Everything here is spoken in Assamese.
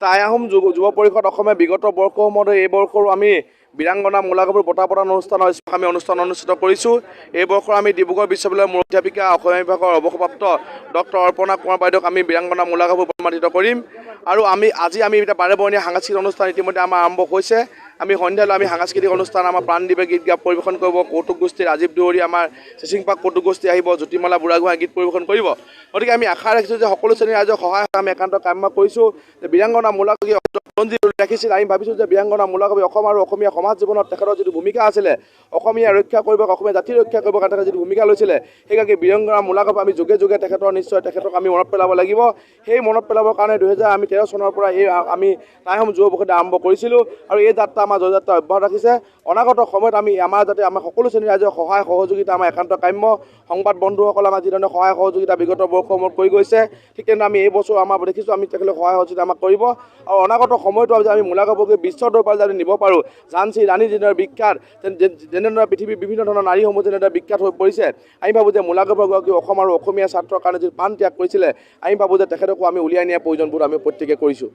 টাই আহোম যুৱ পৰিষদ অসমে বিগত বৰ্ষসমূহত এই বৰ্ষৰো আমি বীৰাংগনা মূলা গাভৰু বঁটা প্ৰদান অনুষ্ঠান আমি অনুষ্ঠিত কৰিছোঁ। এই বৰ্ষৰ আমি ডিব্ৰুগড় বিশ্ববিদ্যালয়ৰ মুখ্য অধ্যাপিকা অসমীয়া বিভাগৰ অৱসৰপ্ৰাপ্ত ডক্টৰ অৰ্পণা কুমাৰ বাইদেউক আমি বীৰাংগনা মূলা গাভৰু সন্মানিত কৰিম। আৰু আজি আমি এতিয়া বাৰেবৰণীয়া সাংস্কৃতিক অনুষ্ঠান ইতিমধ্যে আমাৰ আৰম্ভ হৈছে। আমি সন্ধিয়ালৈ আমি সাংস্কৃতিক অনুষ্ঠান আমাৰ প্ৰাণদ্বীপে গীত গাই পৰিৱেশন কৰিব। কৌতুক গোষ্ঠী ৰাজীৱ দুৱৰী আমাৰ চিচিংপাক কৌতুক গোষ্ঠী আহিব, জ্যোতিমালা বুঢ়াগোহাঁই গীত পৰিৱেশন কৰিব। গতিকে আমি আশা ৰাখিছোঁ যে সকলো শ্ৰেণীৰ ৰাইজৰ সহায় আমি একান্ত কাম্য কৰিছোঁ যে বীৰাংগনা মূলা গাভৰুক ৰাখিছিল। আমি ভাবিছোঁ যে বীৰাংগনা মূলা গাভৰু অসম আৰু অসমীয়া সমাজ জীৱনত তেখেতৰ যিটো ভূমিকা আছিলে, অসমীয়া ৰক্ষা কৰিব, অসমীয়া জাতি ৰক্ষা কৰিবৰ কাৰণে তেখেতে যিটো ভূমিকা লৈছিলে, সেইগৰাকী বীৰাংগনা মূলা গাভৰু আমি যুগে যুগে তেখেতক আমি মনত পেলাব লাগিব। সেই মনত পেলাবৰ কাৰণে 2013 চনৰ পৰা আমি টাই আহোম যুৱ পৰিষদে আৰম্ভ কৰিছিলোঁ আৰু এই যাত্ৰা আমাৰ জয়যাত্ৰা অব্যাহত ৰাখিছে। অনাগত সময়ত আমাৰ সকলো শ্ৰেণীৰ ৰাইজৰ সহায় সহযোগিতা আমাৰ একান্ত কাম্য। সংবাদ বন্ধুসকলে আমাৰ যিধৰণে সহায় সহযোগিতা বিগত বৰ্ষসমূহত কৰি গৈছে, ঠিক তেনেদৰে আমি এই বছৰ আমাৰ দেখিছোঁ আমি তেখেতলৈ সহায় সহযোগিতা আমাক কৰিব। আৰু অনাগত সময়তো আমি মূলা গাভৰুক বিশ্বৰ দৰবাৰত যদি নিব পাৰোঁ, ঝান্সী ৰাণী যেনেদৰে বিখ্যাত, যেনেদৰে পৃথিৱীৰ বিভিন্ন ধৰণৰ নাৰীসমূহ যেনেদৰে বিখ্যাত হৈ পৰিছে, আমি ভাবোঁ যে মূলা গাভৰুগৰাকী অসম আৰু অসমীয়া ছাত্ৰৰ কাৰণে যি প্ৰাণ ত্যাগ কৰিছিলে, আমি ভাবোঁ যে তেখেতকো আমি উলিয়াই নিয়াৰ প্ৰয়োজনবোৰ আমি প্ৰত্যেকে কৰিছোঁ।